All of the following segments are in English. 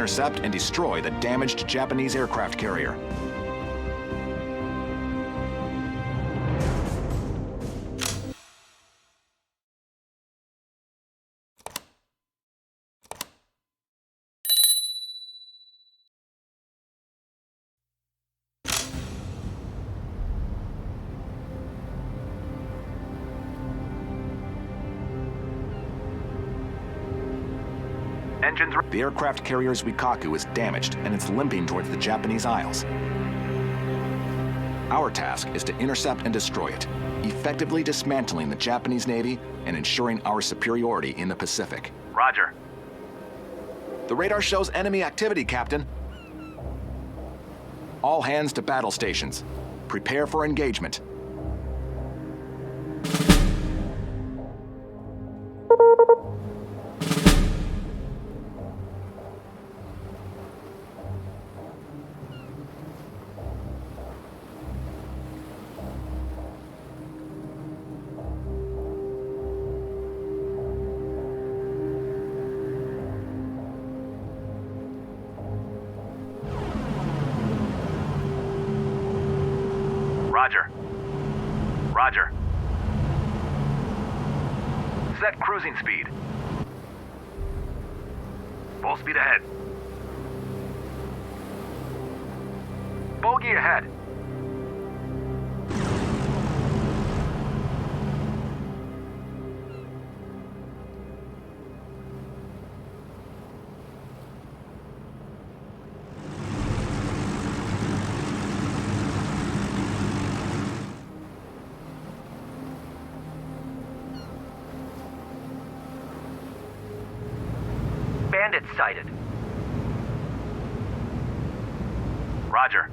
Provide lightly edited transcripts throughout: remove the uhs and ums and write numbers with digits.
intercept and destroy the damaged Japanese aircraft carrier. The aircraft carrier's Wikaku is damaged and it's limping towards the Japanese Isles. Our task is to intercept and destroy it, effectively dismantling the Japanese Navy and ensuring our superiority in the Pacific. Roger. The radar shows enemy activity, Captain. All hands to battle stations. Prepare for engagement. Roger. Roger. Set cruising speed. Full speed ahead. Bogey ahead. Bandits sighted. Roger.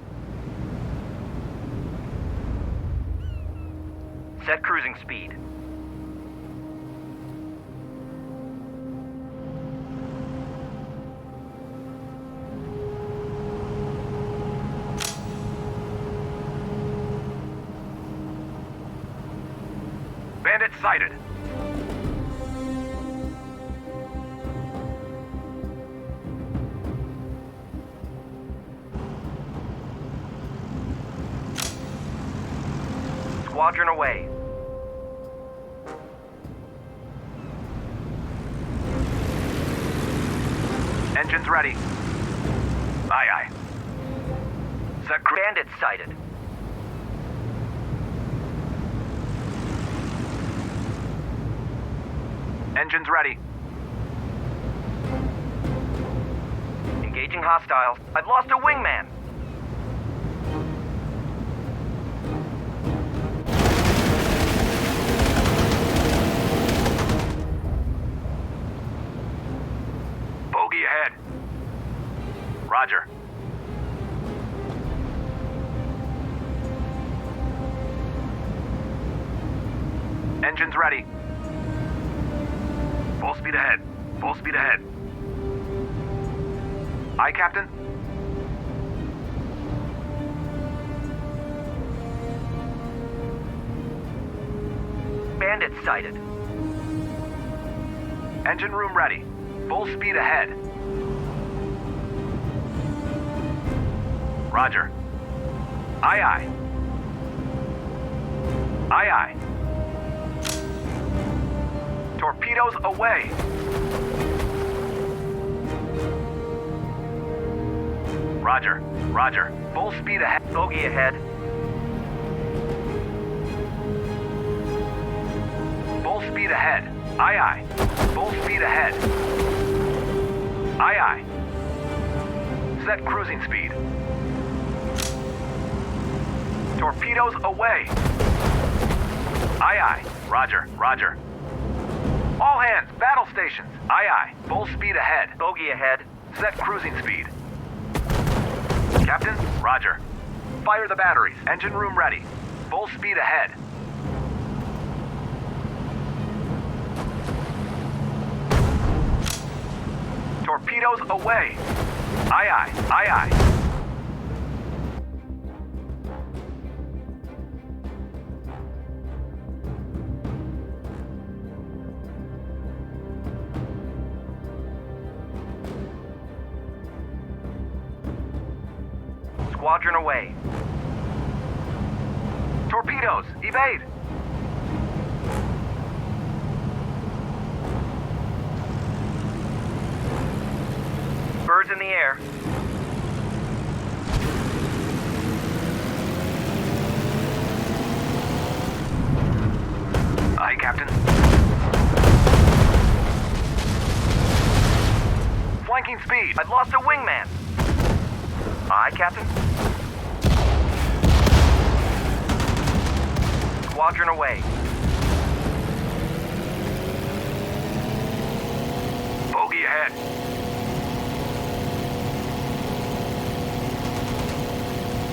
Set cruising speed. Bandits sighted. Squadron away. Engines ready. Aye, aye. Set bandits sighted. Engines ready. Engaging hostiles. I've lost a wingman. Ahead. Roger. Engines ready. Full speed ahead. Full speed ahead. Aye, Captain. Bandits sighted. Engine room ready. Full speed ahead. Roger. Aye, aye. Aye, aye. Torpedoes away. Roger. Roger. Full speed ahead. Bogey ahead. Full speed ahead. Aye, aye. Full speed ahead. Aye, aye. Set cruising speed. Torpedoes away. Aye, aye. Roger, roger. All hands, battle stations. Aye, aye. Full speed ahead. Bogey ahead. Set cruising speed. Captain, roger. Fire the batteries. Engine room ready. Full speed ahead. Torpedoes away. Aye, aye. Aye, aye. Squadron away. Torpedoes, evade! Birds in the air. Aye, Captain. Flanking speed. I've lost a wingman. Aye, Captain. Squadron away. Bogey ahead.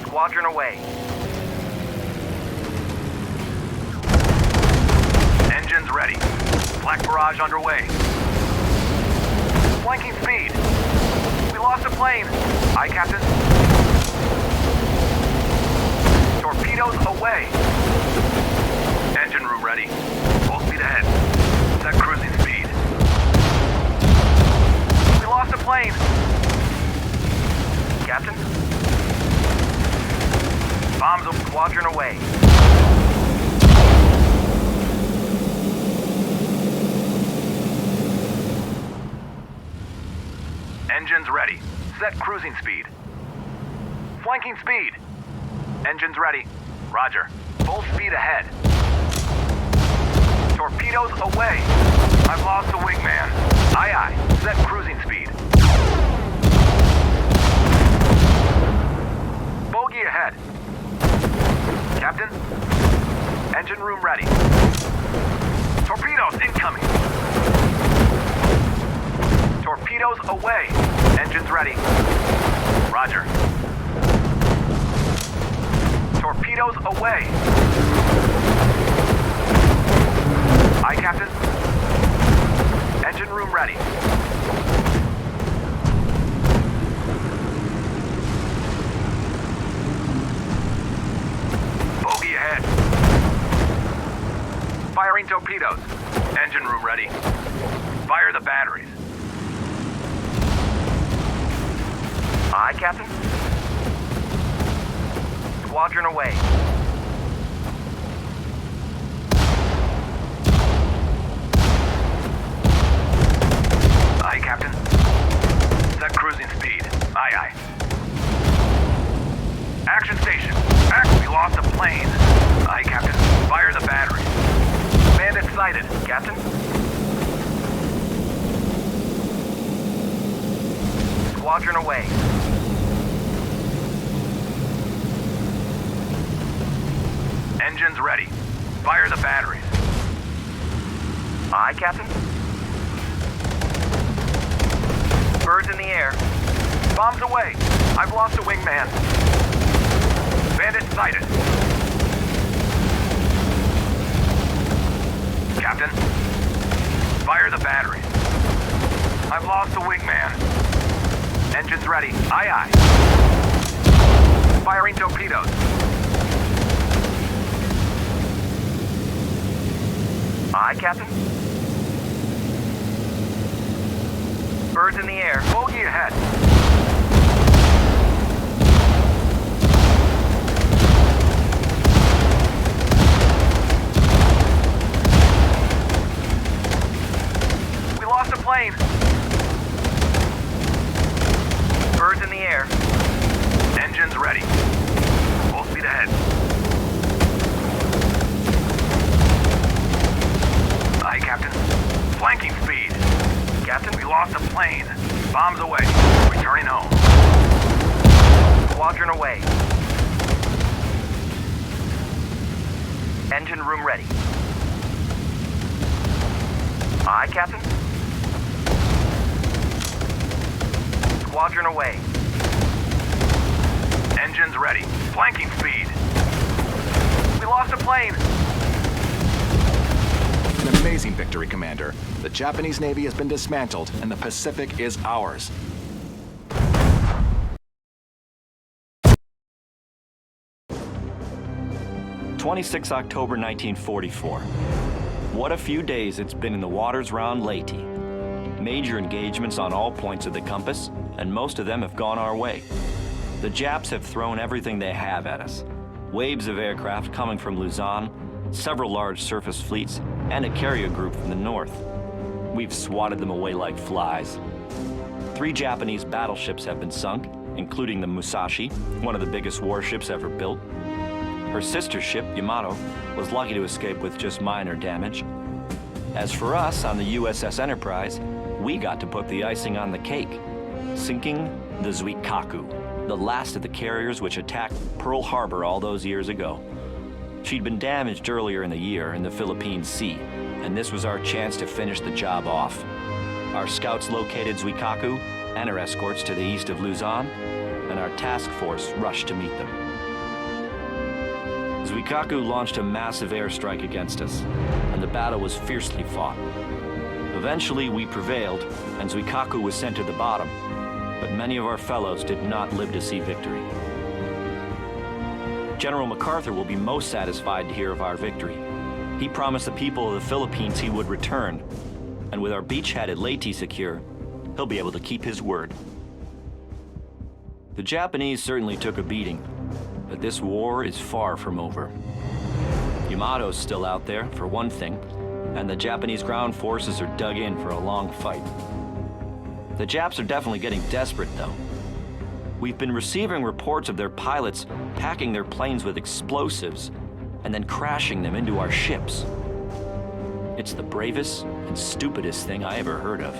Squadron away. Engines ready. Black barrage underway. Flanking speed. We lost a plane. Aye, Captain. Torpedoes away. Engine room ready. Full speed ahead. Set cruising speed. We lost a plane. Captain. Bombs of squadron away. Engines ready. Set cruising speed. Flanking speed. Engines ready. Roger. Full speed ahead. Torpedoes away. I've lost the wingman. Aye, aye. Set cruising speed. Bogey ahead. Captain. Engine room ready. Torpedoes incoming. Torpedoes away. Engines ready. Roger. Torpedoes away. Aye, Captain. Engine room ready. Bogey ahead. Firing torpedoes. Engine room ready. Fire the batteries. Aye, Captain. Squadron away. Aye, Captain. Set cruising speed. Aye, aye. Action station. We lost a plane. Aye, Captain. Fire the battery. Bandit sighted. Captain. Squadron away. Engines ready. Fire the batteries. Aye, Captain. Birds in the air. Bombs away. I've lost a wingman. Bandit sighted. Captain. Fire the batteries. I've lost a wingman. Engines ready. Aye, aye. Firing torpedoes. Aye, Captain. Birds in the air. Bogey ahead. We lost a plane. Birds in the air. Engines ready. Full speed ahead. Aye, Captain. Flanking speed. Captain, we lost a plane. Bombs away. Returning home. Squadron away. Engine room ready. Aye, Captain. Squadron away. Engines ready. Flanking speed. We lost a plane. An amazing victory, Commander. The Japanese Navy has been dismantled, and the Pacific is ours. October 1944. What a few days it's been in the waters round Leyte. Major engagements on all points of the compass, and most of them have gone our way. The Japs have thrown everything they have at us. Waves of aircraft coming from Luzon, several large surface fleets, and a carrier group from the north. We've swatted them away like flies. 3 Japanese battleships have been sunk, including the Musashi, one of the biggest warships ever built. Her sister ship, Yamato, was lucky to escape with just minor damage. As for us on the USS Enterprise, we got to put the icing on the cake, sinking the Zuikaku, the last of the carriers which attacked Pearl Harbor all those years ago. She'd been damaged earlier in the year in the Philippine Sea, and this was our chance to finish the job off. Our scouts located Zuikaku and her escorts to the east of Luzon, and our task force rushed to meet them. Zuikaku launched a massive airstrike against us, and the battle was fiercely fought. Eventually, we prevailed, and Zuikaku was sent to the bottom, but many of our fellows did not live to see victory. General MacArthur will be most satisfied to hear of our victory. He promised the people of the Philippines he would return, and with our beachhead at Leyte secure, he'll be able to keep his word. The Japanese certainly took a beating, but this war is far from over. Yamato's still out there, for one thing, and the Japanese ground forces are dug in for a long fight. The Japs are definitely getting desperate, though. We've been receiving reports of their pilots packing their planes with explosives and then crashing them into our ships. It's the bravest and stupidest thing I ever heard of.